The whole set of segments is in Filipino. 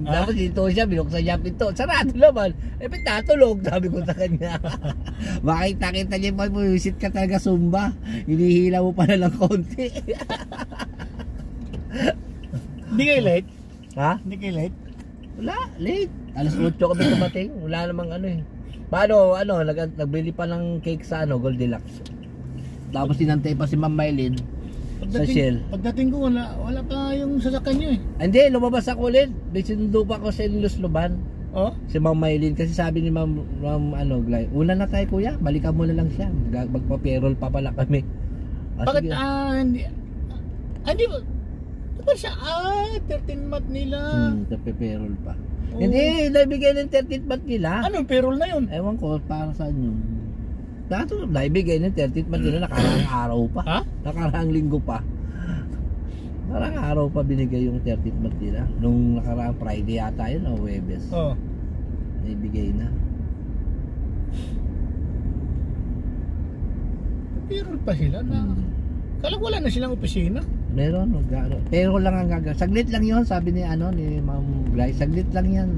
Tapos dito siya, binuksan niya pinto. Sarado naman. Eh, pinatulog, sabi ko sa kanya. Makita-kita niya pa, visit ka talaga Zumba. Hinihila mo pala ng konti. Hindi kayo late? Ha? Hindi kayo late? Wala, late. Alas 8 kami tumating. Wala namang ano eh. Paano, nagbili pa ng cake sa Goldilocks. Tapos sinantay pa si Ma'am Mylene sa Shell. Pagdating ko, wala pa yung sasakyan nyo eh. Hindi, lumabas ako ulit. May sinundo pa ako sa Lusluban. Oh? Si Ma'am Mylene. Kasi sabi ni Ma'am Glay, una na tayo kuya, balikan mo na lang siya. Magpa-payroll pa pala kami. Bakit, hindi ba? Diba siya, 13 month nila. Nagpe-payroll pa. Hindi, naibigay ng 13th month nila. Anong payroll na yun? Ewan ko, para saan yun. Dato, naibigay ng 13th month nila, nakaraang araw pa. Ha? Nakaraang linggo pa. Nakaraang araw pa binigay yung 13th month nila. Nung nakaraang Friday yata yun, o Webes. Oo. Naibigay na. Payroll pa sila na. Kala wala na silang opisina. Meron, pero lang ang gagawin. Saglit lang yun, sabi ni Ma'am Glay. Saglit lang yan,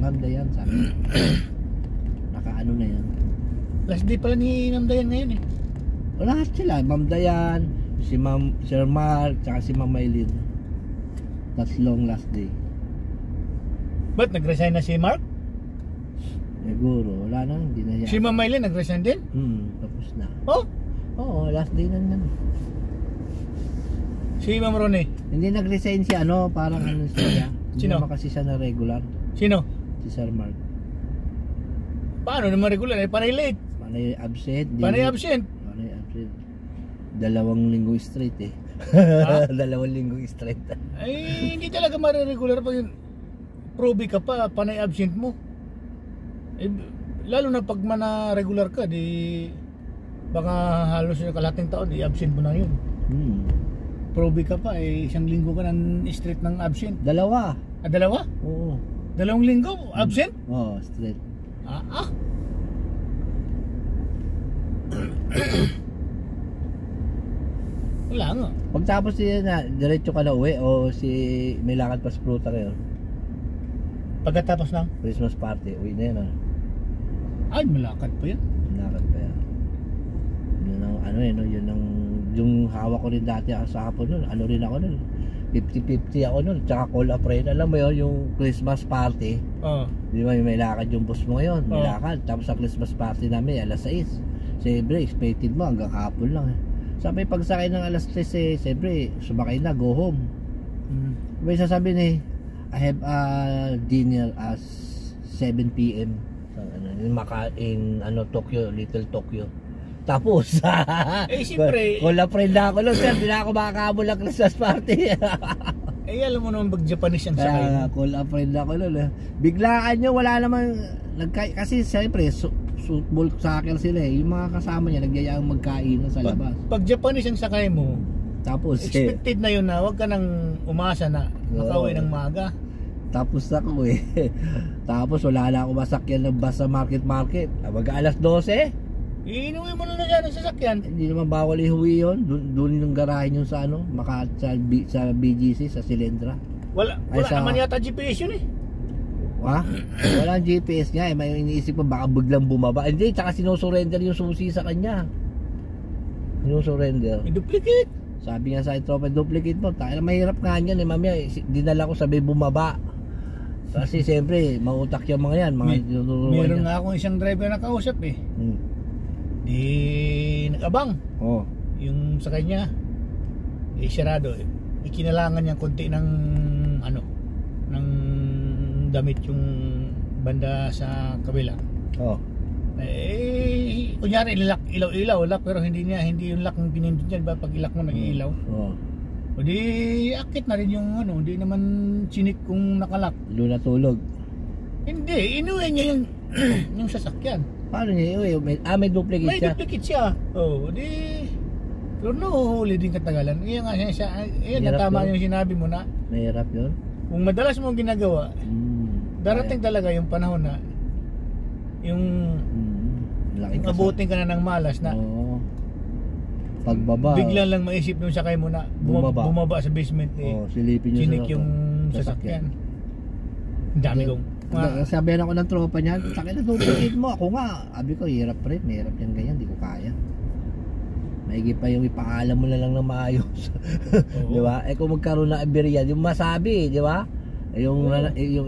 Ma'am Dayan, sabi. Nakaano na yan. Last day pala ni Ma'am Dayan ngayon eh. Lahat sila, Ma'am Dayan, si Sir Mark, tsaka si Ma'am Mylene. Tatlong last day. Ba't nag-resign na si Mark? Siguro, wala na, hindi na yan. Si Ma'am Mylene nag-resign din? Tapos na. Oh? Oo, last day na yan. Si Ma'am Ronnie? Hindi nag-resign si parang siya. Hindi Sino? naman kasi siya na regular. Sino? Si Sir Mark. Paano naman regular? Panay late. Panay absent. Panay absent. Panay absent. 2 linggo straight eh. 2 linggo straight. Ay, hindi talaga mariregular pag yun. Proby ka pa, panay absent mo. Eh, lalo na pag regular ka, di baka halos yung kalating taon, i-absent mo na yun. Proby ka pa, 1 linggo ka ng straight ng absent. 2. 2? Oo. 2 linggo absent? Oo, straight. Wala nga. Pagtapos diretso ka na uwi o may lakad pa sa pruta kayo? Pagkatapos ng Christmas party, uwi na yan ay, malakad pa yan. Lakad pa yan. Yun ang, yun ang yung hawak ko rin dati sa hapon nun. Rin ako nun. 50-50 ako nun. Tsaka call a friend. Alam mo yun, yung Christmas party. Di ba may lakad yung boss mo ngayon? May lakad. Tapos sa Christmas party namin, alas 6. Siyempre, expected mo hanggang hapon lang. Sabi, pagsakay ng alas 3, siyempre, sumakay na, go home. May sasabi I have a dinner at 7 p.m. in Tokyo, Little Tokyo. Tapos, siyempre, call a friend na ako nun, sir. Di na ako makakabol ng Christmas party. Alam mo naman Japanese ang sakay. Call a friend ako nun. Biglaan nyo, wala naman, kasi siyempre, bulk soccer sila eh. Yung mga kasama niya, nagyayaang magkain sa labas. Pag Japanese ang sakay mo, tapos, expected na yun na huwag ka nang umasa na makauwi ng maaga. Tapos ako tapos wala na ako masakyan ng bus sa market. Mag alas 12. Iinuwi mo na dyan ang sasakyan. Hindi naman bawal ihuwi yun. Doon yung garahe nyo sa sa BGC, sa Silendra. Wala naman yata GPS yun eh. Wala GPS nga eh. May iniisip ko baka biglang bumaba. Hindi, tsaka sinusurrender yung susi sa kanya. Sinusurrender. I-duplicate. Sabi nga sa tropa, duplicate mo. Tayo mahirap nga yan eh. Mamaya, dinala ko sabi bumaba. Kasi siyempre, mautak yung mga yan. Meron nga akong isang driver na kausap eh. Nag-abang. Yung sa kanya, sarado. Ikinalangan niya konti ng ng damit yung banda sa kabila. Kunyari ilaw-ilaw, lock, pero hindi yung lock yung pinindot niya. Pag ilak mo nag-iilaw. O di akit na rin yung hindi naman chinik kung nakalak. Natulog. Hindi, inuwi niya yung sasakyan. Paano niya iuwi? May duplicate siya? May duplicate siya. Di pero nahuhuli din katagalan. Kaya nga siya, natama yung sinabi mo na mahirap yun? Kung madalas mo ginagawa, darating talaga yung panahon na yung abutin ka na ng malas na pagbaba, bigla lang maisip nung sakay mo na bumaba sa basement silipin nyo chinik yung sasakyan. Ang dami kong Sabihan ako ng tropa niyan, takin na tupikit mo. Ako nga, sabi ko, hirap rin, hirap yan ganyan, di ko kaya. Maigi pa yung ipaalam mo na lang ng maayos. Di ba? Eh kung magkaroon na aberya, yung masabi, di ba? Yung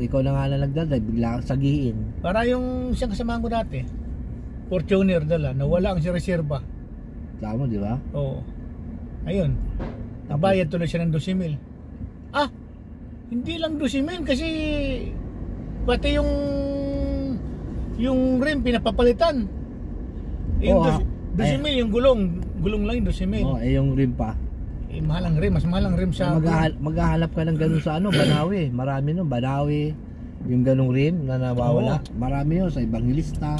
ikaw na nga na nagdadrive, bigla kang sagiin. para yung isang kasamahan ko dati, Fortuner dala, nawala ang si reserva. Tama, di ba? Oo. Ayun. Nabayad tuloy siya ng 12,000. Ah, hindi lang 12,000 kasi pati yung rim pinapapalitan. Yung Oo, 12,000 yung gulong lang yung 12,000. Oh, eh yung rim pa. Eh, mahal ang rim, mas mahal ang rim sa Maghahanap ka ng ganun sa Banawi. Marami nun, Banawi. Yung ganung rim na nawawala. Oo. Marami yun sa ibang lista.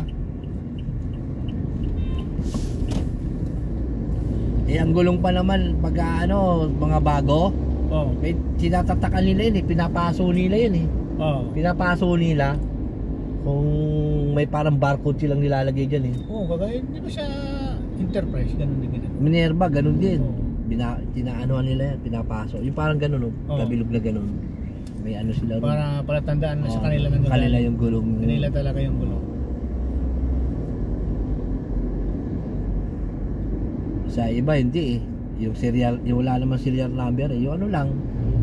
Eh ang gulong pa naman pag mga bago, may tinatatakan nila yun eh, pinapaso nila yun eh. Pinapaso nila kung may parang barcode silang nilalagay dyan eh. Oo, kagaya, di ba sa Enterprise, ganun din ganun. Minerva, ganun din. Oo. Tinaanuhan nila yan, pinapaso. Yung parang ganun, kabilog na ganun. May ano sila rin. Para palatandaan na sa kanila ng kanila yung gulong. Kanila talaga yung gulong. Sa iba hindi eh. Yung serial, yung wala naman serial number eh. Yung ano lang,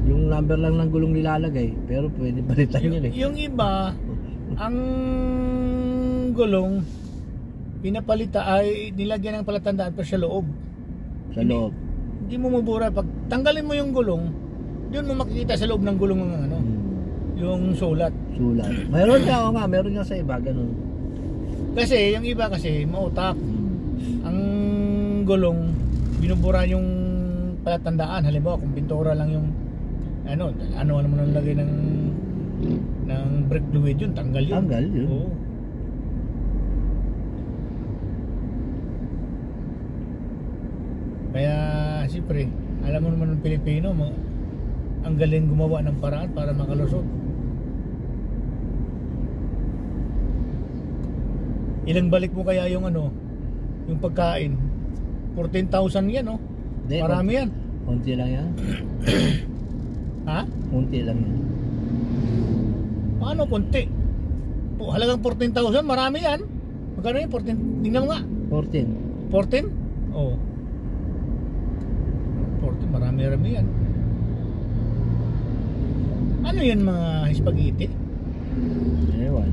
yung number lang ng gulong nilalagay. Pero pwede palitan yun eh. Yung iba, ang gulong pinapalita ay nilagyan ng palatandaan pero sa loob. Sa loob. Hindi mo mabura pag tanggalin mo yung gulong, doon mo makikita sa loob ng gulong ng ano, yung sulat. Sulat. Meron nga, meron nga sa iba ganun. Kasi yung iba kasi mautak. Ang gulong binubura yung palatandaan. Halimbawa kung pintura lang yung ano naman ang lagay ng brake fluid yun, tanggal yun. Tanggal yun. Oo. Kaya siyempre, alam mo naman ng Pilipino, ang galing gumawa ng paraan para makalusot. Ilang balik mo kaya yung yung pagkain? 14,000 yan, no? Hindi, marami yan. Konti lang yan. Ha? Konti lang yan. Paano konti? Halagang 14,000, marami yan. Magkano yun? 14? Tingnan mo nga. 14. 14? Oo. 14, marami-rami yan. Ano yan mga spaghetti? Ewan.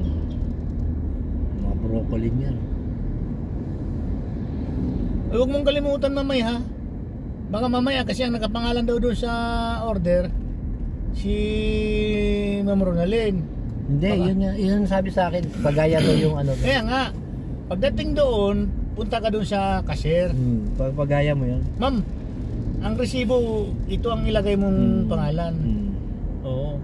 Mga broccoli yan. Ay, huwag mong kalimutan mamaya ha. Baka mamaya kasi ang nakapangalan daw doon sa order si Ma'am Ronalyn. Hindi, Baka. yun sabi sa akin. Pagaya daw yung ano. Kaya nga, pagdating doon, punta ka doon sa cashier. Pagaya mo yun. Ma'am, ang resibo, ito ang ilagay mong pangalan. Oo.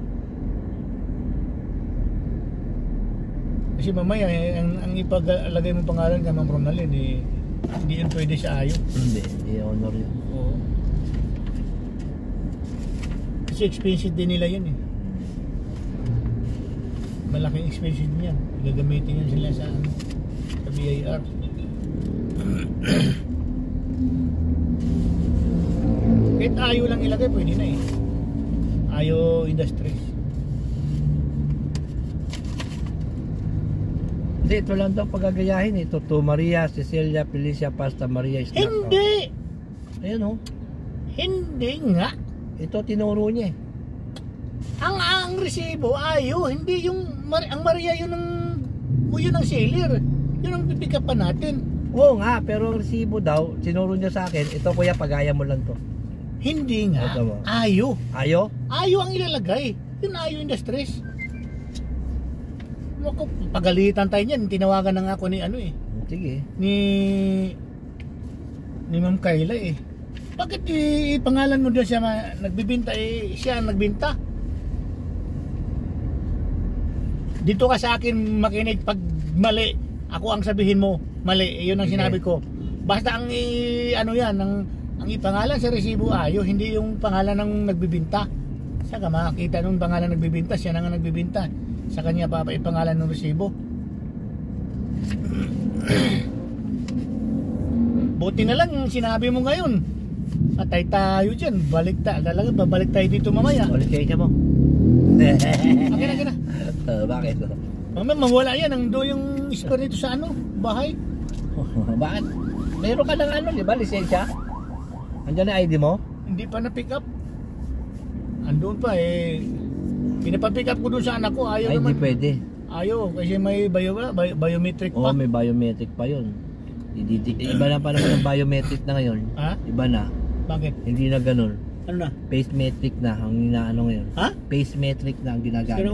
Kasi mamaya, ang ipaglalagay mong pangalan kay Ma'am Ronalyn, hindi yun pwede sa ayo. Hindi, i-honor yun. Oo. Kasi expensive din nila yun eh. Malaking expensive niyan. Gagamitin yan sila sa BIR. Kahit ayo lang ilagay, pwede na eh. Ayo Industries. Hindi, ito lang daw pagagayahin eh. Toto Maria, Cecilia, Felicia, Pasta Maria, Snack. Hindi! Ayun oh. Hindi nga. Ito tinuro niya eh. Ang resibo, ayo, hindi yung ang Maria yun ang seller. Yun ang pipick up pa natin. Oo nga, pero ang resibo daw, tinuro niya sa akin, ito kuya, pagaya mo lang to. Hindi nga. Ito mo. Ayo. Ayo? Ayo ang ilalagay. Yun Ayo Industries. Pagalitan tayo niyan, tinawagan na nga ako ni Sige. Ni Ma'am Kayla eh. Bakit pangalan mo doon siya nagbibinta siya ang nagbinta? Dito ka sa akin makinig pag mali. Ako ang sabihin mo, mali. Yun ang sinabi ko. Basta ang yan, ang ipangalan sa resibo ayo, hindi yung pangalan ng nagbibinta. Saka makakita nung pangalan ng nagbibinta, siya na nga nagbibinta. Sa kanya pa ipangalan ng resibo. Buti na lang sinabi mo ngayon. Patay tayo dyan. Babalik tayo dito mamaya. Ulit kayo mo. Akin na. Bakit? Mamaya mawala yan, ang do yung spare nito sa ano, bahay. Bakit? Meron ka ng ano, di ba? Lisensya? Andiyan na ID mo? Hindi pa na-pick up. Andun pa eh. Pinapapick up ko doon sa anak ko, ayaw Ay, naman. hindi pwede. Ayaw, kasi may biometric Oo, pa. may biometric pa yun. Iba na pa naman ang biometric na ngayon. Ha? Iba na. Bakit? Hindi na ganun. Ano na? Pacemetric na ang inaano ngayon. Ha? Pacemetric na ang ginagamit. Pero